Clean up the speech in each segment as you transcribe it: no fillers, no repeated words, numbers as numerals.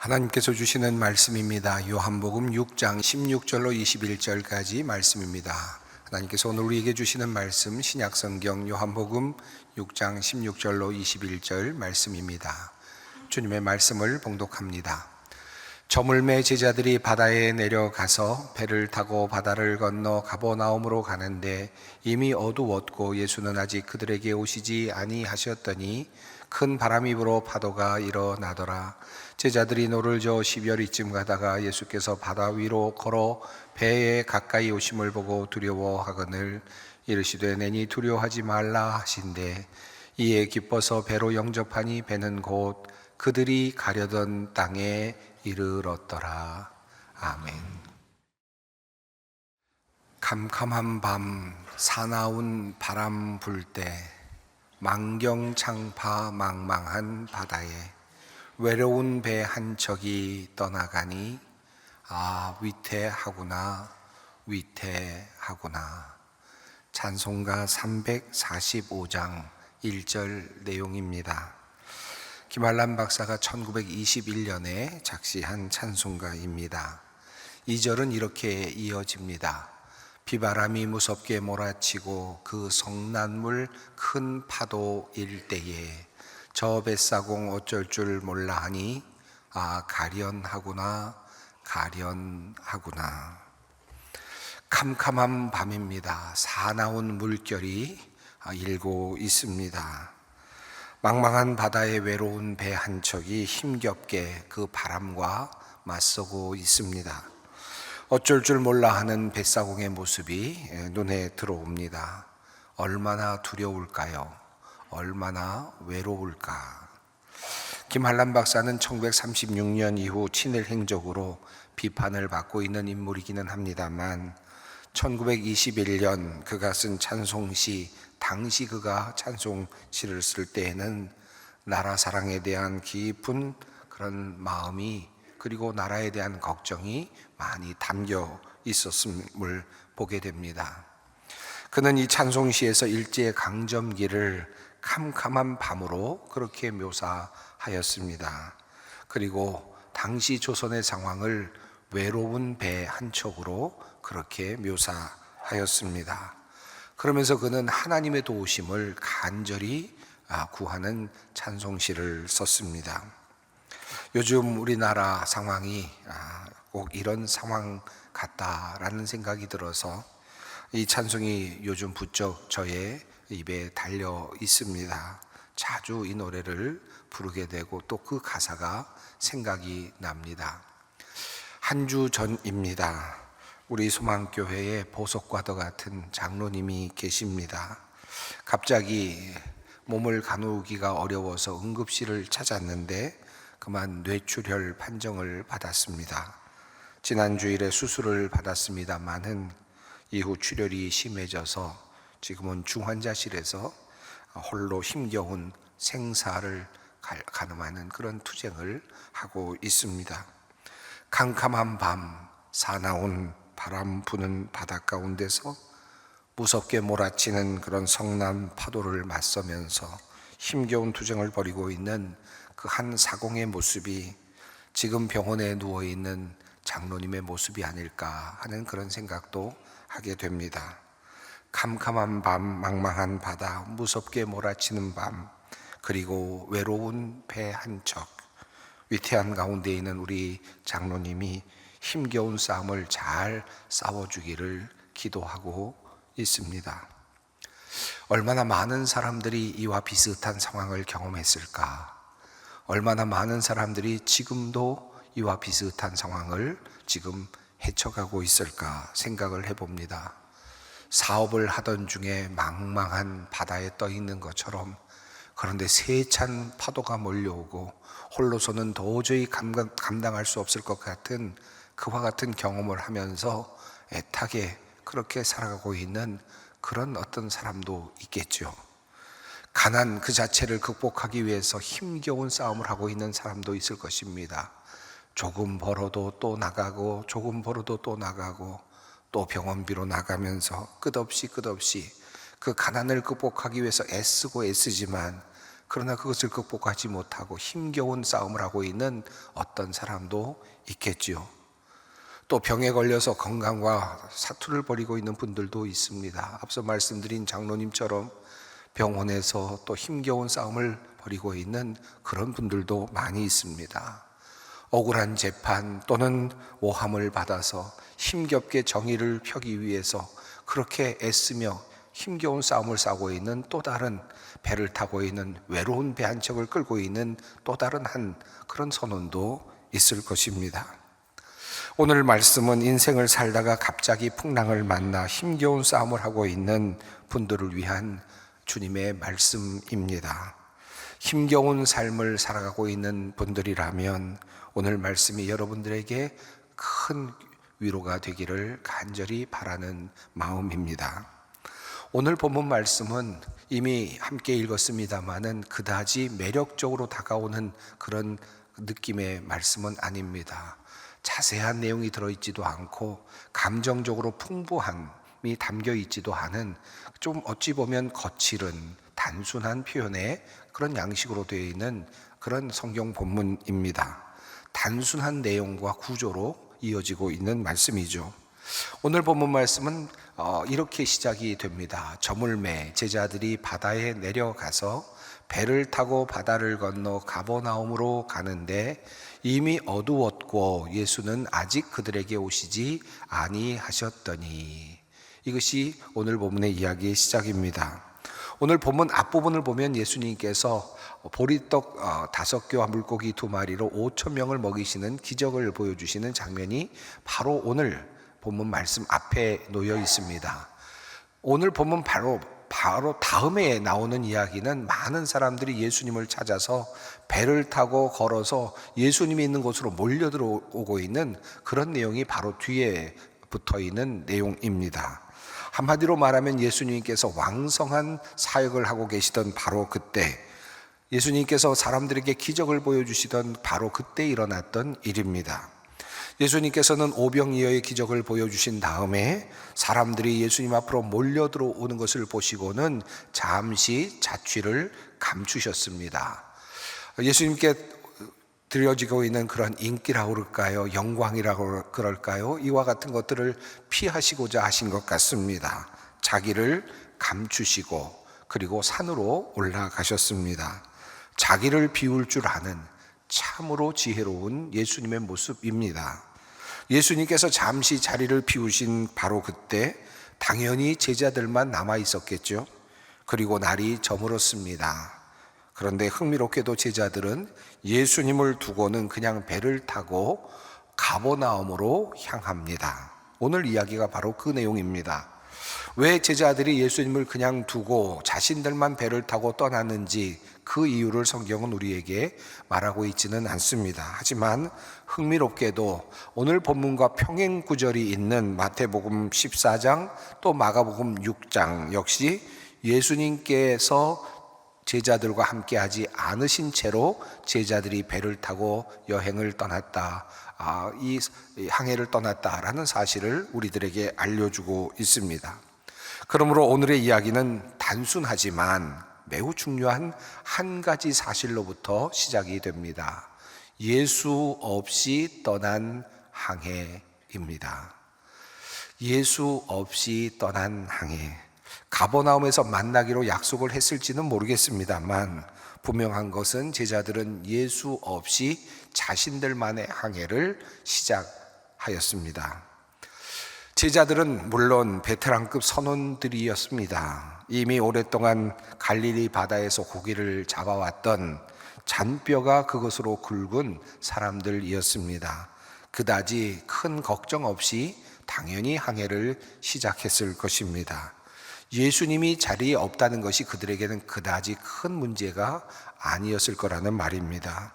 하나님께서 주시는 말씀입니다. 요한복음 6장 16절로 21절까지 말씀입니다. 하나님께서 오늘 우리에게 주시는 말씀 신약성경 요한복음 6장 16절로 21절 말씀입니다. 주님의 말씀을 봉독합니다. 저물매 제자들이 바다에 내려가서 배를 타고 바다를 건너 가버나움으로 가는데 이미 어두웠고 예수는 아직 그들에게 오시지 아니하셨더니 큰 바람이 불어 파도가 일어나더라. 제자들이 노를 저어 12여리쯤 가다가 예수께서 바다 위로 걸어 배에 가까이 오심을 보고 두려워하거늘 이르시되 내니 두려워하지 말라 하신대 이에 기뻐서 배로 영접하니 배는 곧 그들이 가려던 땅에 이르렀더라. 아멘. 캄캄한 밤 사나운 바람 불 때 망경창파 망망한 바다에 외로운 배 한 척이 떠나가니 위태하구나 위태하구나. 찬송가 345장 1절 내용입니다. 김한란 박사가 1921년에 작시한 찬송가입니다. 2절은 이렇게 이어집니다. 비바람이 무섭게 몰아치고 그 성난물 큰 파도일 때에 저 뱃사공 어쩔 줄 몰라 하니 가련하구나 가련하구나. 캄캄한 밤입니다. 사나운 물결이 일고 있습니다. 망망한 바다에 외로운 배 한 척이 힘겹게 그 바람과 맞서고 있습니다. 어쩔 줄 몰라 하는 뱃사공의 모습이 눈에 들어옵니다. 얼마나 두려울까요? 얼마나 외로울까? 김한란 박사는 1936년 이후 친일행적으로 비판을 받고 있는 인물이기는 합니다만 1921년 그가 쓴 찬송시, 당시 그가 찬송시를 쓸 때에는 나라 사랑에 대한 깊은 그런 마음이 그리고 나라에 대한 걱정이 많이 담겨 있었음을 보게 됩니다. 그는 이 찬송시에서 일제강점기를 캄캄한 밤으로 그렇게 묘사하였습니다. 그리고 당시 조선의 상황을 외로운 배 한 척으로 그렇게 묘사하였습니다. 그러면서 그는 하나님의 도우심을 간절히 구하는 찬송시를 썼습니다. 요즘 우리나라 상황이 꼭 이런 상황 같다라는 생각이 들어서 이 찬송이 요즘 부쩍 저의 입에 달려 있습니다. 자주 이 노래를 부르게 되고 또 그 가사가 생각이 납니다. 한 주 전입니다. 우리 소망교회에 보석과도 같은 장로님이 계십니다. 갑자기 몸을 가누기가 어려워서 응급실을 찾았는데 그만 뇌출혈 판정을 받았습니다. 지난 주일에 수술을 받았습니다마는 이후 출혈이 심해져서 지금은 중환자실에서 홀로 힘겨운 생사를 가늠하는 그런 투쟁을 하고 있습니다. 캄캄한 밤 사나운 바람 부는 바다 가운데서 무섭게 몰아치는 그런 성난 파도를 맞서면서 힘겨운 투쟁을 벌이고 있는 그 한 사공의 모습이 지금 병원에 누워있는 장로님의 모습이 아닐까 하는 그런 생각도 하게 됩니다. 캄캄한 밤, 망망한 바다, 무섭게 몰아치는 밤, 그리고 외로운 배 한 척, 위태한 가운데 있는 우리 장로님이 힘겨운 싸움을 잘 싸워주기를 기도하고 있습니다. 얼마나 많은 사람들이 이와 비슷한 상황을 경험했을까? 얼마나 많은 사람들이 지금도 이와 비슷한 상황을 지금 헤쳐가고 있을까 생각을 해봅니다. 사업을 하던 중에 망망한 바다에 떠 있는 것처럼, 그런데 세찬 파도가 몰려오고 홀로서는 도저히 감당할 수 없을 것 같은 그와 같은 경험을 하면서 애타게 그렇게 살아가고 있는 그런 어떤 사람도 있겠죠. 가난 그 자체를 극복하기 위해서 힘겨운 싸움을 하고 있는 사람도 있을 것입니다. 조금 벌어도 또 나가고 조금 벌어도 또 나가고 또 병원비로 나가면서 끝없이 그 가난을 극복하기 위해서 애쓰고 애쓰지만 그러나 그것을 극복하지 못하고 힘겨운 싸움을 하고 있는 어떤 사람도 있겠지요. 또 병에 걸려서 건강과 사투를 벌이고 있는 분들도 있습니다. 앞서 말씀드린 장로님처럼 병원에서 또 힘겨운 싸움을 벌이고 있는 그런 분들도 많이 있습니다. 억울한 재판 또는 모함을 받아서 힘겹게 정의를 펴기 위해서 그렇게 애쓰며 힘겨운 싸움을 싸고 있는 또 다른, 배를 타고 있는, 외로운 배 한 척을 끌고 있는 또 다른 한 그런 선원도 있을 것입니다. 오늘 말씀은 인생을 살다가 갑자기 풍랑을 만나 힘겨운 싸움을 하고 있는 분들을 위한 주님의 말씀입니다. 힘겨운 삶을 살아가고 있는 분들이라면 오늘 말씀이 여러분들에게 큰 위로가 되기를 간절히 바라는 마음입니다. 오늘 본문 말씀은 이미 함께 읽었습니다마는 그다지 매력적으로 다가오는 그런 느낌의 말씀은 아닙니다. 자세한 내용이 들어있지도 않고 감정적으로 풍부함이 담겨 있지도 않은, 좀 어찌 보면 거칠은 단순한 표현의 그런 양식으로 되어 있는 그런 성경 본문입니다. 단순한 내용과 구조로 이어지고 있는 말씀이죠. 오늘 본문 말씀은 이렇게 시작이 됩니다. 저물매 제자들이 바다에 내려가서 배를 타고 바다를 건너 가버나움으로 가는데 이미 어두웠고 예수는 아직 그들에게 오시지 아니하셨더니, 이것이 오늘 본문의 이야기의 시작입니다. 오늘 본문 앞부분을 보면 예수님께서 보리떡 5개와 물고기 2마리로 5,000명을 먹이시는 기적을 보여주시는 장면이 바로 오늘 본문 말씀 앞에 놓여 있습니다. 오늘 본문 바로 다음에 나오는 이야기는 많은 사람들이 예수님을 찾아서 배를 타고 걸어서 예수님이 있는 곳으로 몰려 들어오고 있는 그런 내용이 바로 뒤에 붙어 있는 내용입니다. 한마디로 말하면 예수님께서 왕성한 사역을 하고 계시던 바로 그때, 예수님께서 사람들에게 기적을 보여주시던 바로 그때 일어났던 일입니다. 예수님께서는 오병이어의 기적을 보여주신 다음에 사람들이 예수님 앞으로 몰려 들어오는 것을 보시고는 잠시 자취를 감추셨습니다. 예수님께 드려지고 있는 그런 인기라고 그럴까요? 영광이라고 그럴까요? 이와 같은 것들을 피하시고자 하신 것 같습니다. 자기를 감추시고 그리고 산으로 올라가셨습니다. 자기를 비울 줄 아는 참으로 지혜로운 예수님의 모습입니다. 예수님께서 잠시 자리를 비우신 바로 그때 당연히 제자들만 남아 있었겠죠. 그리고 날이 저물었습니다. 그런데 흥미롭게도 제자들은 예수님을 두고는 그냥 배를 타고 가버나움으로 향합니다. 오늘 이야기가 바로 그 내용입니다. 왜 제자들이 예수님을 그냥 두고 자신들만 배를 타고 떠났는지 그 이유를 성경은 우리에게 말하고 있지는 않습니다. 하지만 흥미롭게도 오늘 본문과 평행 구절이 있는 마태복음 14장 또 마가복음 6장 역시 예수님께서 제자들과 함께 하지 않으신 채로 제자들이 배를 타고 여행을 떠났다, 이 항해를 떠났다라는 사실을 우리들에게 알려주고 있습니다. 그러므로 오늘의 이야기는 단순하지만 매우 중요한 한 가지 사실로부터 시작이 됩니다. 예수 없이 떠난 항해입니다. 예수 없이 떠난 항해. 가버나움에서 만나기로 약속을 했을지는 모르겠습니다만 분명한 것은 제자들은 예수 없이 자신들만의 항해를 시작하였습니다. 제자들은 물론 베테랑급 선원들이었습니다. 이미 오랫동안 갈릴리 바다에서 고기를 잡아왔던 잔뼈가 그것으로 굵은 사람들이었습니다. 그다지 큰 걱정 없이 당연히 항해를 시작했을 것입니다. 예수님이 자리에 없다는 것이 그들에게는 그다지 큰 문제가 아니었을 거라는 말입니다.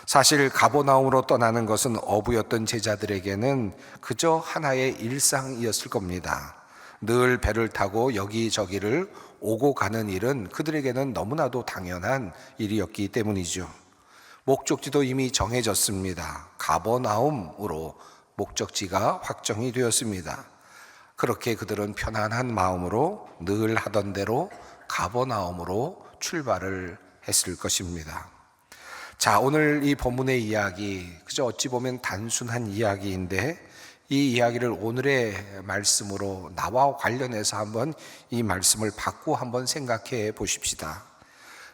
사실 가버나움으로 떠나는 것은 어부였던 제자들에게는 그저 하나의 일상이었을 겁니다. 늘 배를 타고 여기저기를 오고 가는 일은 그들에게는 너무나도 당연한 일이었기 때문이죠. 목적지도 이미 정해졌습니다. 가버나움으로 목적지가 확정이 되었습니다. 그렇게 그들은 편안한 마음으로 늘 하던 대로 가버나움으로 출발을 했을 것입니다. 자, 오늘 이 본문의 이야기, 그저 어찌 보면 단순한 이야기인데 이 이야기를 오늘의 말씀으로 나와 관련해서 한번 이 말씀을 받고 한번 생각해 보십시다.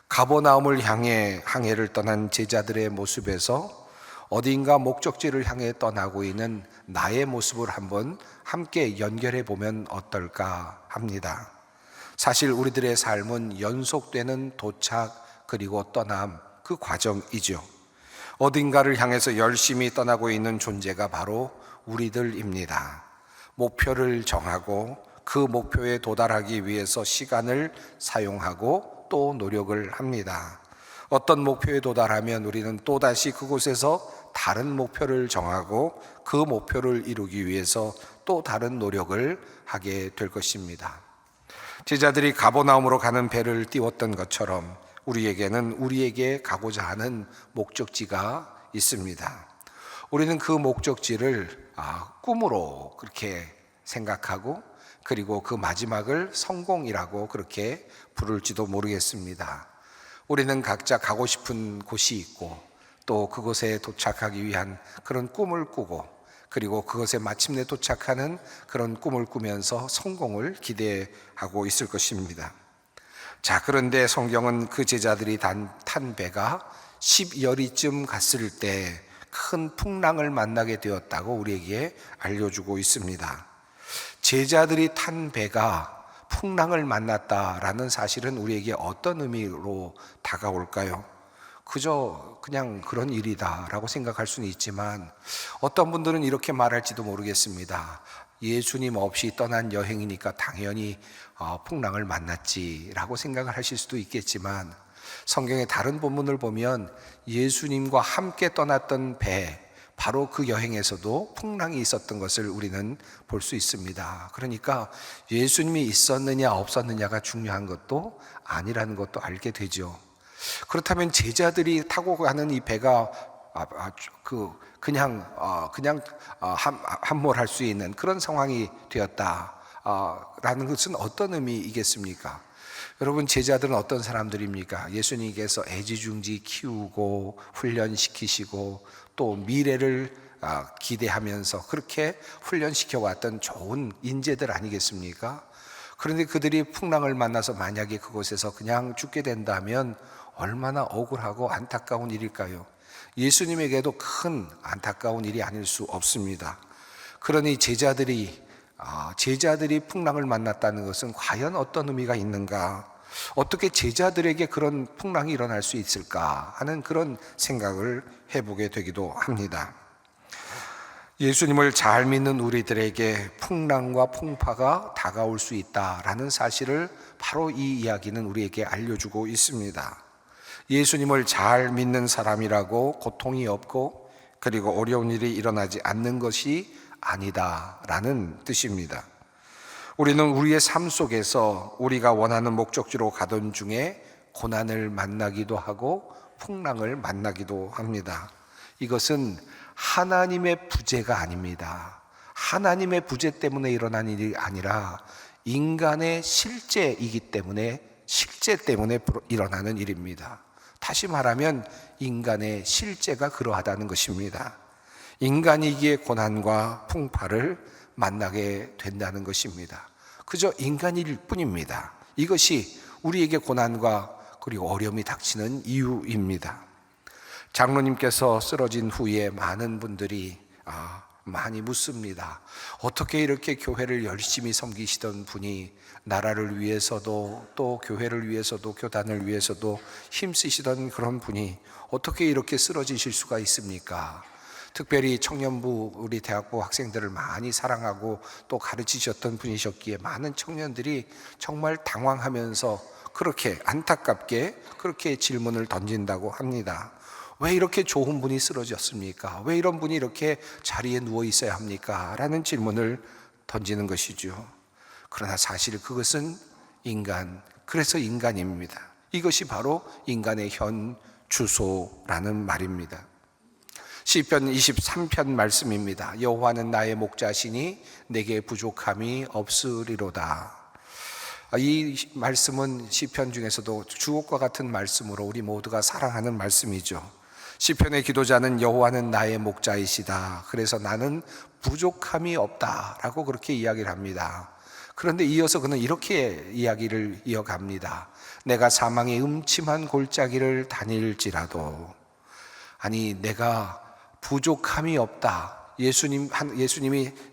가버나움을 향해 항해를 떠난 제자들의 모습에서 어딘가 목적지를 향해 떠나고 있는 나의 모습을 한번 함께 연결해 보면 어떨까 합니다. 사실 우리들의 삶은 연속되는 도착 그리고 떠남, 그 과정이죠. 어딘가를 향해서 열심히 떠나고 있는 존재가 바로 우리들입니다. 목표를 정하고 그 목표에 도달하기 위해서 시간을 사용하고 또 노력을 합니다. 어떤 목표에 도달하면 우리는 또다시 그곳에서 다른 목표를 정하고 그 목표를 이루기 위해서 또 다른 노력을 하게 될 것입니다. 제자들이 가버나움으로 가는 배를 띄웠던 것처럼 우리에게는 우리에게 가고자 하는 목적지가 있습니다. 우리는 그 목적지를 꿈으로 그렇게 생각하고 그리고 그 마지막을 성공이라고 그렇게 부를지도 모르겠습니다. 우리는 각자 가고 싶은 곳이 있고 또 그곳에 도착하기 위한 그런 꿈을 꾸고 그리고 그것에 마침내 도착하는 그런 꿈을 꾸면서 성공을 기대하고 있을 것입니다. 자, 그런데 성경은 그 제자들이 탄 배가 10여리쯤 갔을 때 큰 풍랑을 만나게 되었다고 우리에게 알려주고 있습니다. 제자들이 탄 배가 풍랑을 만났다라는 사실은 우리에게 어떤 의미로 다가올까요? 그저 그냥 그런 일이다라고 생각할 수는 있지만 어떤 분들은 이렇게 말할지도 모르겠습니다. 예수님 없이 떠난 여행이니까 당연히 풍랑을 만났지라고 생각을 하실 수도 있겠지만 성경의 다른 본문을 보면 예수님과 함께 떠났던 배, 바로 그 여행에서도 풍랑이 있었던 것을 우리는 볼 수 있습니다. 그러니까 예수님이 있었느냐 없었느냐가 중요한 것도 아니라는 것도 알게 되죠. 그렇다면 제자들이 타고 가는 이 배가 그냥 함몰할 수 있는 그런 상황이 되었다라는 것은 어떤 의미이겠습니까? 여러분, 제자들은 어떤 사람들입니까? 예수님께서 애지중지 키우고 훈련시키시고 또 미래를 기대하면서 그렇게 훈련시켜 왔던 좋은 인재들 아니겠습니까? 그런데 그들이 풍랑을 만나서 만약에 그곳에서 그냥 죽게 된다면 얼마나 억울하고 안타까운 일일까요? 예수님에게도 큰 안타까운 일이 아닐 수 없습니다. 그러니 제자들이 풍랑을 만났다는 것은 과연 어떤 의미가 있는가? 어떻게 제자들에게 그런 풍랑이 일어날 수 있을까 하는 그런 생각을 해보게 되기도 합니다. 예수님을 잘 믿는 우리들에게 풍랑과 풍파가 다가올 수 있다라는 사실을 바로 이 이야기는 우리에게 알려주고 있습니다. 예수님을 잘 믿는 사람이라고 고통이 없고 그리고 어려운 일이 일어나지 않는 것이 아니다라는 뜻입니다. 우리는 우리의 삶 속에서 우리가 원하는 목적지로 가던 중에 고난을 만나기도 하고 풍랑을 만나기도 합니다. 이것은 하나님의 부재가 아닙니다. 하나님의 부재 때문에 일어난 일이 아니라 인간의 실제 때문에 일어나는 일입니다. 다시 말하면 인간의 실제가 그러하다는 것입니다. 인간이기에 고난과 풍파를 만나게 된다는 것입니다. 그저 인간일 뿐입니다. 이것이 우리에게 고난과 그리고 어려움이 닥치는 이유입니다. 장로님께서 쓰러진 후에 많은 분들이 많이 묻습니다. 어떻게 이렇게 교회를 열심히 섬기시던 분이 나라를 위해서도 또 교회를 위해서도 교단을 위해서도 힘쓰시던 그런 분이 어떻게 이렇게 쓰러지실 수가 있습니까? 특별히 청년부 우리 대학부 학생들을 많이 사랑하고 또 가르치셨던 분이셨기에 많은 청년들이 정말 당황하면서 그렇게 안타깝게 그렇게 질문을 던진다고 합니다. 왜 이렇게 좋은 분이 쓰러졌습니까? 왜 이런 분이 이렇게 자리에 누워 있어야 합니까? 라는 질문을 던지는 것이죠. 그러나 사실 그것은 그래서 인간입니다. 이것이 바로 인간의 현 주소라는 말입니다. 시편 23편 말씀입니다. 여호와는 나의 목자시니 내게 부족함이 없으리로다. 이 말씀은 시편 중에서도 주옥과 같은 말씀으로 우리 모두가 사랑하는 말씀이죠. 시편의 기도자는 여호와는 나의 목자이시다. 그래서 나는 부족함이 없다라고 그렇게 이야기를 합니다. 그런데 이어서 그는 이렇게 이야기를 이어갑니다. 내가 사망의 음침한 골짜기를 다닐지라도, 아니 내가 부족함이 없다.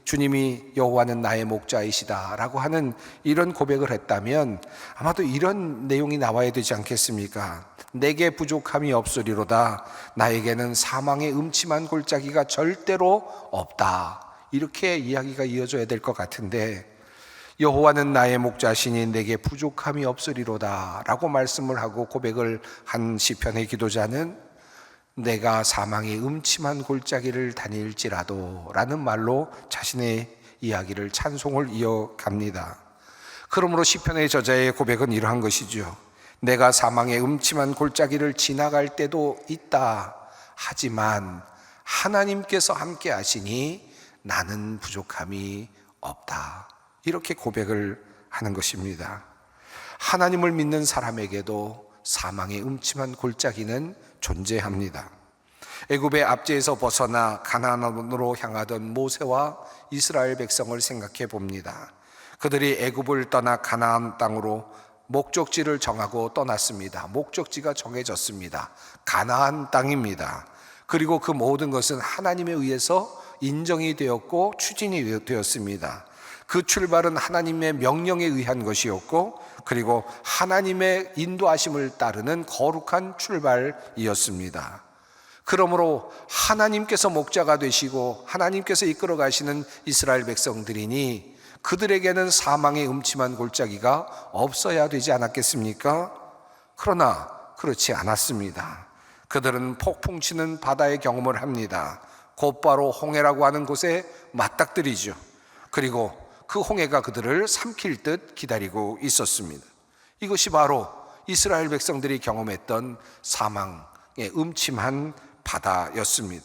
주님이 여호와는 나의 목자이시다라고 하는 이런 고백을 했다면 아마도 이런 내용이 나와야 되지 않겠습니까? 내게 부족함이 없으리로다. 나에게는 사망의 음침한 골짜기가 절대로 없다. 이렇게 이야기가 이어져야 될 것 같은데, 여호와는 나의 목자시니 내게 부족함이 없으리로다 라고 말씀을 하고 고백을 한 시편의 기도자는 내가 사망의 음침한 골짜기를 다닐지라도 라는 말로 자신의 이야기를, 찬송을 이어갑니다. 그러므로 시편의 저자의 고백은 이러한 것이죠. 내가 사망의 음침한 골짜기를 지나갈 때도 있다. 하지만 하나님께서 함께 하시니 나는 부족함이 없다. 이렇게 고백을 하는 것입니다. 하나님을 믿는 사람에게도 사망의 음침한 골짜기는 존재합니다. 애굽의 압제에서 벗어나 가나안으로 향하던 모세와 이스라엘 백성을 생각해 봅니다. 그들이 애굽을 떠나 가나안 땅으로 목적지를 정하고 떠났습니다. 목적지가 정해졌습니다. 가나안 땅입니다. 그리고 그 모든 것은 하나님에 의해서 인정이 되었고 추진이 되었습니다. 그 출발은 하나님의 명령에 의한 것이었고, 그리고 하나님의 인도하심을 따르는 거룩한 출발이었습니다. 그러므로 하나님께서 목자가 되시고 하나님께서 이끌어 가시는 이스라엘 백성들이니 그들에게는 사망의 음침한 골짜기가 없어야 되지 않았겠습니까? 그러나 그렇지 않았습니다. 그들은 폭풍치는 바다의 경험을 합니다. 곧바로 홍해라고 하는 곳에 맞닥뜨리죠. 그리고 그 홍해가 그들을 삼킬 듯 기다리고 있었습니다. 이것이 바로 이스라엘 백성들이 경험했던 사망의 음침한 바다였습니다.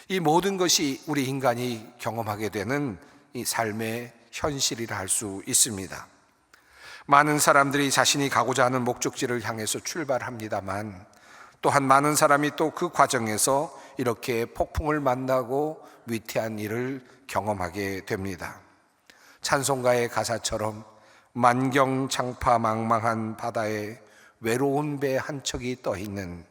이 모든 것이 우리 인간이 경험하게 되는 이 삶의 현실이라 할 수 있습니다. 많은 사람들이 자신이 가고자 하는 목적지를 향해서 출발합니다만, 또한 많은 사람이 또 그 과정에서 이렇게 폭풍을 만나고 위태한 일을 경험하게 됩니다. 찬송가의 가사처럼 만경장파망망한 바다에 외로운 배 한 척이 떠 있는,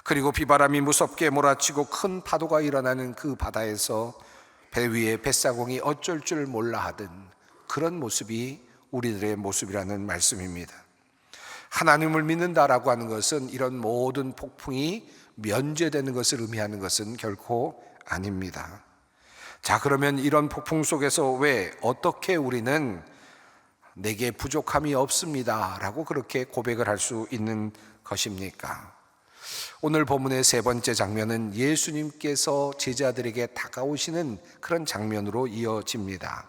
그리고 비바람이 무섭게 몰아치고 큰 파도가 일어나는 그 바다에서 배 위에 뱃사공이 어쩔 줄 몰라 하던 그런 모습이 우리들의 모습이라는 말씀입니다. 하나님을 믿는다라고 하는 것은 이런 모든 폭풍이 면제되는 것을 의미하는 것은 결코 아닙니다. 자, 그러면 이런 폭풍 속에서 왜 어떻게 우리는 내게 부족함이 없습니다 라고 그렇게 고백을 할 수 있는 것입니까? 오늘 본문의 세 번째 장면은 예수님께서 제자들에게 다가오시는 그런 장면으로 이어집니다.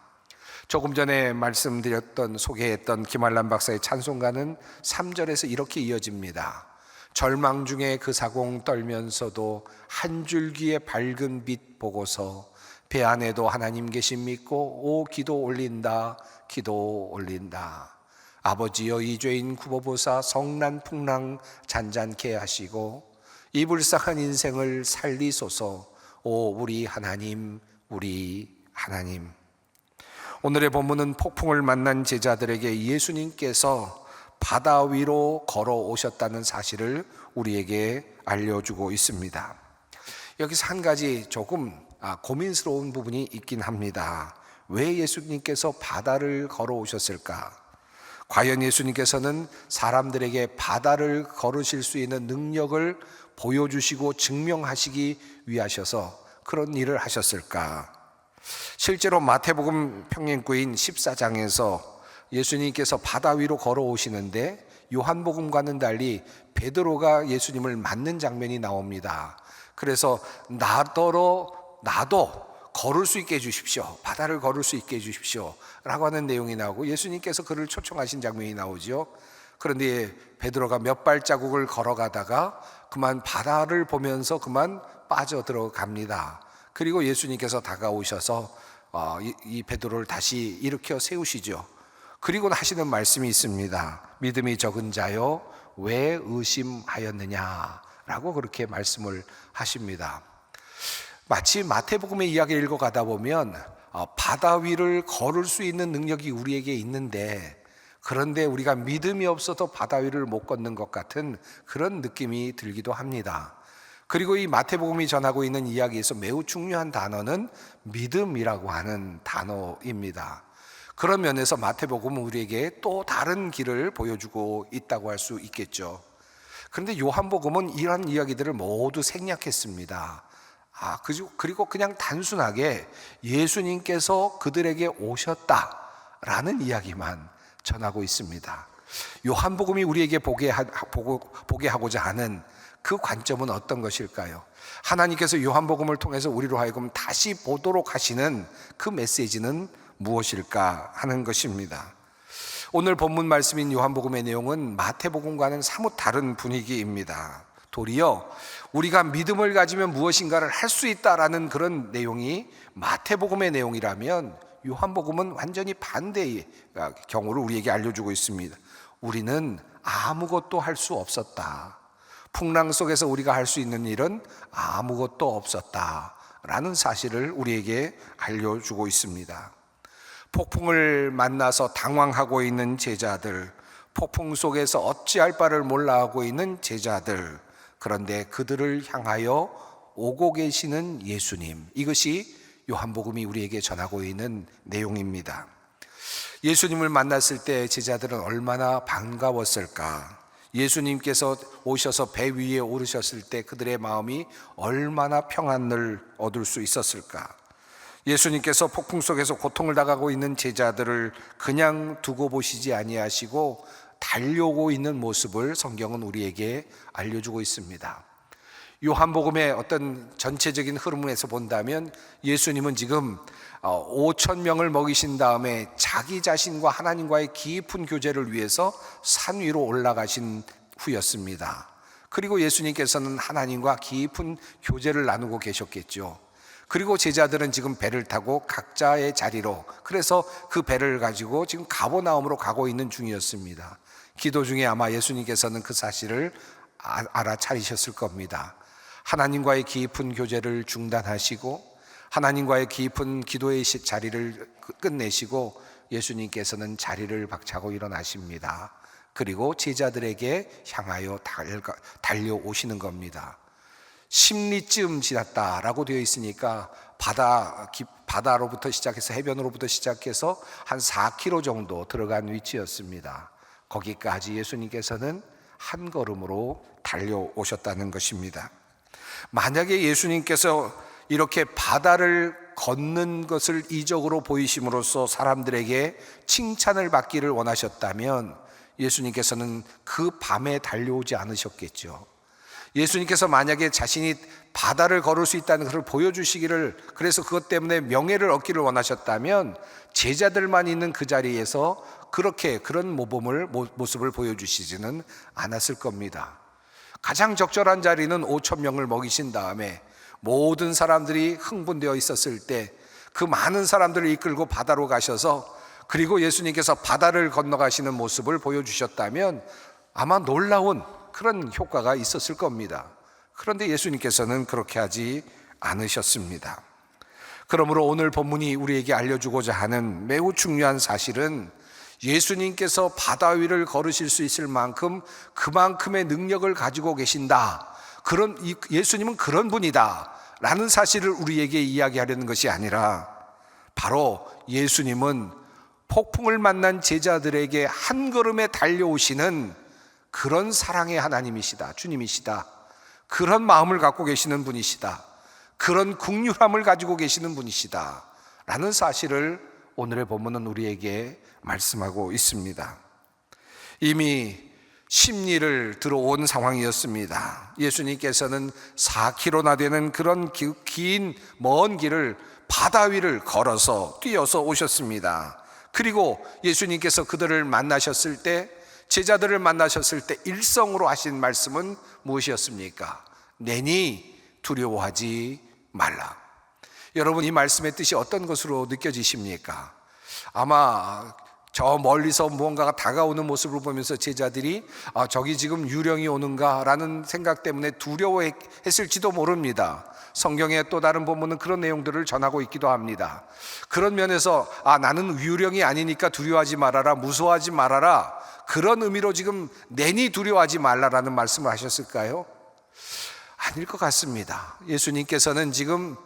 조금 전에 말씀드렸던, 소개했던 김한란 박사의 찬송가는 3절에서 이렇게 이어집니다. 절망 중에 그 사공 떨면서도 한 줄기의 밝은 빛 보고서 배 안에도 하나님 계심 믿고 오 기도 올린다 기도 올린다. 아버지여 이 죄인 굽어보사 성난 풍랑 잔잔케 하시고 이 불쌍한 인생을 살리소서. 오 우리 하나님 우리 하나님. 오늘의 본문은 폭풍을 만난 제자들에게 예수님께서 바다 위로 걸어오셨다는 사실을 우리에게 알려주고 있습니다. 여기서 한 가지 조금 고민스러운 부분이 있긴 합니다. 왜 예수님께서 바다를 걸어오셨을까? 과연 예수님께서는 사람들에게 바다를 걸으실 수 있는 능력을 보여주시고 증명하시기 위하셔서 그런 일을 하셨을까? 실제로 마태복음 평행구인 14장에서 예수님께서 바다 위로 걸어오시는데 요한복음과는 달리 베드로가 예수님을 맞는 장면이 나옵니다. 그래서 나도 걸을 수 있게 해주십시오. 바다를 걸을 수 있게 해주십시오 라고 하는 내용이 나오고 예수님께서 그를 초청하신 장면이 나오죠. 그런데 베드로가 몇 발자국을 걸어가다가 그만 바다를 보면서 그만 빠져들어갑니다. 그리고 예수님께서 다가오셔서 이 베드로를 다시 일으켜 세우시죠. 그리고 하시는 말씀이 있습니다. 믿음이 적은 자여 왜 의심하였느냐 라고 그렇게 말씀을 하십니다. 마치 마태복음의 이야기를 읽어가다 보면 바다 위를 걸을 수 있는 능력이 우리에게 있는데, 그런데 우리가 믿음이 없어서 바다 위를 못 걷는 것 같은 그런 느낌이 들기도 합니다. 그리고 이 마태복음이 전하고 있는 이야기에서 매우 중요한 단어는 믿음이라고 하는 단어입니다. 그런 면에서 마태복음은 우리에게 또 다른 길을 보여주고 있다고 할 수 있겠죠. 그런데 요한복음은 이러한 이야기들을 모두 생략했습니다. 그리고 그냥 단순하게 예수님께서 그들에게 오셨다라는 이야기만 전하고 있습니다. 요한복음이 우리에게 보게 하고자 하는 그 관점은 어떤 것일까요? 하나님께서 요한복음을 통해서 우리로 하여금 다시 보도록 하시는 그 메시지는 무엇일까 하는 것입니다. 오늘 본문 말씀인 요한복음의 내용은 마태복음과는 사뭇 다른 분위기입니다. 도리어 우리가 믿음을 가지면 무엇인가를 할 수 있다라는 그런 내용이 마태복음의 내용이라면, 요한복음은 완전히 반대의 경우를 우리에게 알려주고 있습니다. 우리는 아무것도 할 수 없었다. 풍랑 속에서 우리가 할 수 있는 일은 아무것도 없었다라는 사실을 우리에게 알려주고 있습니다. 폭풍을 만나서 당황하고 있는 제자들, 폭풍 속에서 어찌할 바를 몰라 하고 있는 제자들, 그런데 그들을 향하여 오고 계시는 예수님, 이것이 요한복음이 우리에게 전하고 있는 내용입니다. 예수님을 만났을 때 제자들은 얼마나 반가웠을까? 예수님께서 오셔서 배 위에 오르셨을 때 그들의 마음이 얼마나 평안을 얻을 수 있었을까? 예수님께서 폭풍 속에서 고통을 당하고 있는 제자들을 그냥 두고 보시지 아니하시고 달려오고 있는 모습을 성경은 우리에게 알려주고 있습니다. 요한복음의 어떤 전체적인 흐름에서 본다면 예수님은 지금 5천 명을 먹이신 다음에 자기 자신과 하나님과의 깊은 교제를 위해서 산 위로 올라가신 후였습니다. 그리고 예수님께서는 하나님과 깊은 교제를 나누고 계셨겠죠. 그리고 제자들은 지금 배를 타고 각자의 자리로, 그래서 그 배를 가지고 지금 가버나움으로 가고 있는 중이었습니다. 기도 중에 아마 예수님께서는 그 사실을 알아차리셨을 겁니다. 하나님과의 깊은 교제를 중단하시고 하나님과의 깊은 기도의 자리를 끝내시고 예수님께서는 자리를 박차고 일어나십니다. 그리고 제자들에게 향하여 달려오시는 겁니다. 10리쯤 지났다라고 되어 있으니까 바다로부터 시작해서 해변으로부터 시작해서 한 4km 정도 들어간 위치였습니다. 거기까지 예수님께서는 한 걸음으로 달려오셨다는 것입니다. 만약에 예수님께서 이렇게 바다를 걷는 것을 이적으로 보이심으로써 사람들에게 칭찬을 받기를 원하셨다면 예수님께서는 그 밤에 달려오지 않으셨겠죠. 예수님께서 만약에 자신이 바다를 걸을 수 있다는 것을 보여주시기를, 그래서 그것 때문에 명예를 얻기를 원하셨다면 제자들만 있는 그 자리에서 그런 모습을 보여주시지는 않았을 겁니다. 가장 적절한 자리는 5천 명을 먹이신 다음에 모든 사람들이 흥분되어 있었을 때 그 많은 사람들을 이끌고 바다로 가셔서, 그리고 예수님께서 바다를 건너가시는 모습을 보여주셨다면 아마 놀라운 그런 효과가 있었을 겁니다. 그런데 예수님께서는 그렇게 하지 않으셨습니다. 그러므로 오늘 본문이 우리에게 알려주고자 하는 매우 중요한 사실은 예수님께서 바다 위를 걸으실 수 있을 만큼 그만큼의 능력을 가지고 계신다, 예수님은 그런 분이다 라는 사실을 우리에게 이야기하려는 것이 아니라, 바로 예수님은 폭풍을 만난 제자들에게 한 걸음에 달려오시는 그런 사랑의 하나님이시다, 주님이시다, 그런 마음을 갖고 계시는 분이시다, 그런 긍휼함을 가지고 계시는 분이시다 라는 사실을 오늘의 본문은 우리에게 말씀하고 있습니다. 이미 심리를 들어온 상황이었습니다. 예수님께서는 4km나 되는 그런 긴 먼 길을 바다 위를 걸어서 뛰어서 오셨습니다. 그리고 예수님께서 그들을 만나셨을 때, 제자들을 만나셨을 때 일성으로 하신 말씀은 무엇이었습니까? 내니 두려워하지 말라. 여러분, 이 말씀의 뜻이 어떤 것으로 느껴지십니까? 아마 저 멀리서 무언가가 다가오는 모습을 보면서 제자들이 저기 지금 유령이 오는가라는 생각 때문에 두려워했을지도 모릅니다. 성경의 또 다른 본문은 그런 내용들을 전하고 있기도 합니다. 그런 면에서 나는 유령이 아니니까 두려워하지 말아라, 무서워하지 말아라, 그런 의미로 지금 내니 두려워하지 말라라는 말씀을 하셨을까요? 아닐 것 같습니다. 예수님께서는 지금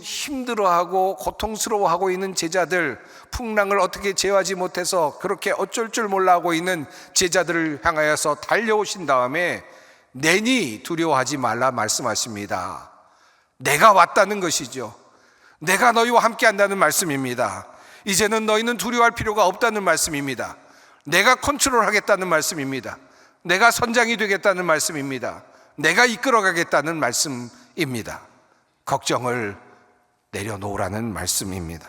힘들어하고 고통스러워하고 있는 제자들, 풍랑을 어떻게 제어하지 못해서 그렇게 어쩔 줄 몰라 하고 있는 제자들을 향하여서 달려오신 다음에 내니 두려워하지 말라 말씀하십니다. 내가 왔다는 것이죠. 내가 너희와 함께 한다는 말씀입니다. 이제는 너희는 두려워할 필요가 없다는 말씀입니다. 내가 컨트롤하겠다는 말씀입니다. 내가 선장이 되겠다는 말씀입니다. 내가 이끌어가겠다는 말씀입니다. 걱정을 내려놓으라는 말씀입니다.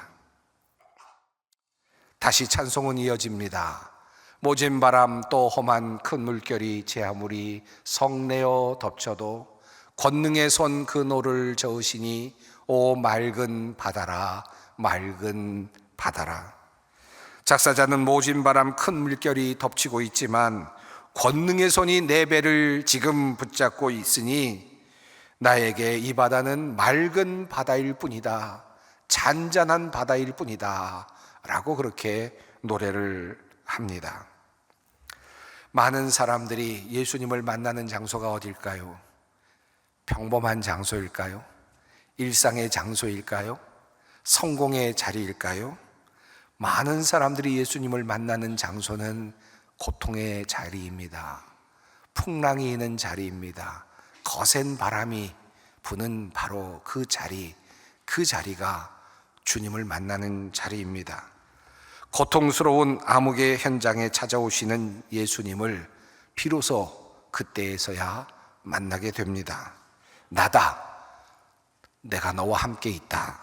다시 찬송은 이어집니다. 모진 바람 또 험한 큰 물결이 제 아무리 성내어 덮쳐도 권능의 손 그 노를 저으시니 오 맑은 바다라, 맑은 바다라. 작사자는 모진 바람 큰 물결이 덮치고 있지만 권능의 손이 내 배를 지금 붙잡고 있으니 나에게 이 바다는 맑은 바다일 뿐이다, 잔잔한 바다일 뿐이다 라고 그렇게 노래를 합니다. 많은 사람들이 예수님을 만나는 장소가 어딜까요? 평범한 장소일까요? 일상의 장소일까요? 성공의 자리일까요? 많은 사람들이 예수님을 만나는 장소는 고통의 자리입니다. 풍랑이 있는 자리입니다. 거센 바람이 부는 바로 그 자리가 주님을 만나는 자리입니다. 고통스러운 암흑의 현장에 찾아오시는 예수님을 비로소 그때에서야 만나게 됩니다. 나다, 내가 너와 함께 있다,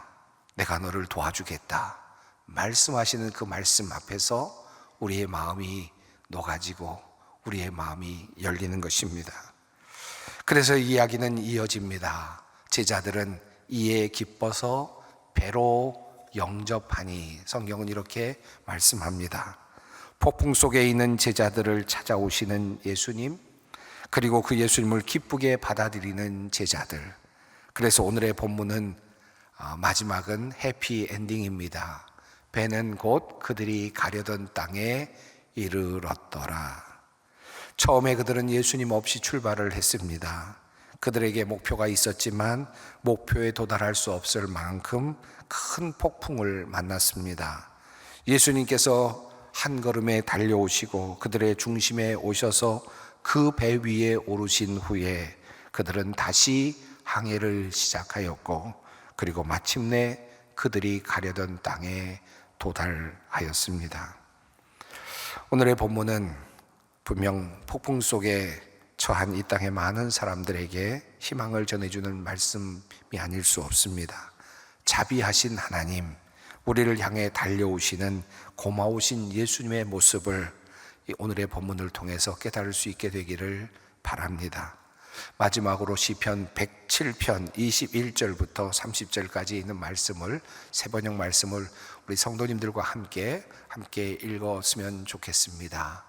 내가 너를 도와주겠다 말씀하시는 그 말씀 앞에서 우리의 마음이 녹아지고 우리의 마음이 열리는 것입니다. 그래서 이야기는 이어집니다. 제자들은 이에 기뻐서 배로 영접하니, 성경은 이렇게 말씀합니다. 폭풍 속에 있는 제자들을 찾아오시는 예수님, 그리고 그 예수님을 기쁘게 받아들이는 제자들. 그래서 오늘의 본문은 마지막은 해피 엔딩입니다. 배는 곧 그들이 가려던 땅에 이르렀더라. 처음에 그들은 예수님 없이 출발을 했습니다. 그들에게 목표가 있었지만 목표에 도달할 수 없을 만큼 큰 폭풍을 만났습니다. 예수님께서 한 걸음에 달려오시고 그들의 중심에 오셔서 그 배 위에 오르신 후에 그들은 다시 항해를 시작하였고, 그리고 마침내 그들이 가려던 땅에 도달하였습니다. 오늘의 본문은 분명 폭풍 속에 처한 이 땅의 많은 사람들에게 희망을 전해주는 말씀이 아닐 수 없습니다. 자비하신 하나님, 우리를 향해 달려오시는 고마우신 예수님의 모습을 오늘의 본문을 통해서 깨달을 수 있게 되기를 바랍니다. 마지막으로 시편 107편 21절부터 30절까지 있는 말씀을, 세번역 말씀을 우리 성도님들과 함께 읽었으면 좋겠습니다.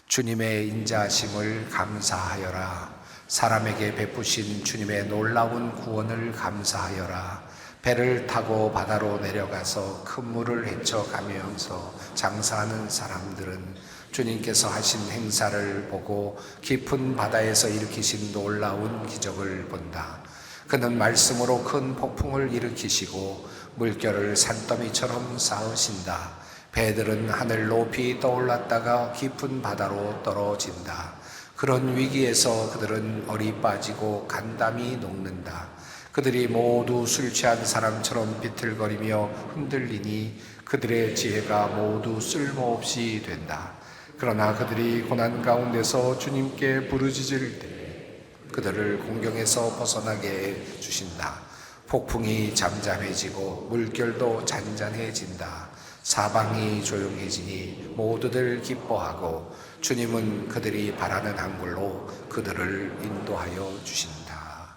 주님의 인자하심을 감사하여라. 사람에게 베푸신 주님의 놀라운 구원을 감사하여라. 배를 타고 바다로 내려가서 큰 물을 헤쳐가면서 장사하는 사람들은 주님께서 하신 행사를 보고 깊은 바다에서 일으키신 놀라운 기적을 본다. 그는 말씀으로 큰 폭풍을 일으키시고 물결을 산더미처럼 쌓으신다. 배들은 하늘 높이 떠올랐다가 깊은 바다로 떨어진다. 그런 위기에서 그들은 얼이 빠지고 간담이 녹는다. 그들이 모두 술 취한 사람처럼 비틀거리며 흔들리니 그들의 지혜가 모두 쓸모없이 된다. 그러나 그들이 고난 가운데서 주님께 부르짖을 때 그들을 공경에서 벗어나게 해 주신다. 폭풍이 잠잠해지고 물결도 잔잔해진다. 사방이 조용해지니 모두들 기뻐하고 주님은 그들이 바라는 항구로 그들을 인도하여 주신다.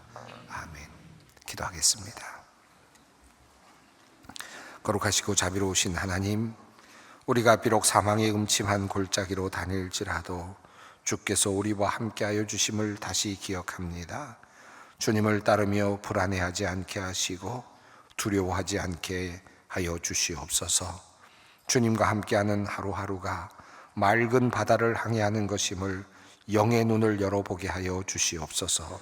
아멘. 기도하겠습니다. 거룩하시고 자비로우신 하나님, 우리가 비록 사망의 음침한 골짜기로 다닐지라도 주께서 우리와 함께하여 주심을 다시 기억합니다. 주님을 따르며 불안해하지 않게 하시고 두려워하지 않게 하여 주시옵소서. 주님과 함께하는 하루하루가 맑은 바다를 항해하는 것임을 영의 눈을 열어보게 하여 주시옵소서.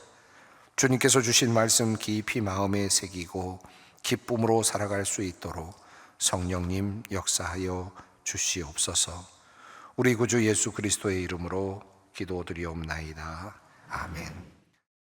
주님께서 주신 말씀 깊이 마음에 새기고 기쁨으로 살아갈 수 있도록 성령님 역사하여 주시옵소서. 우리 구주 예수 그리스도의 이름으로 기도드리옵나이다. 아멘.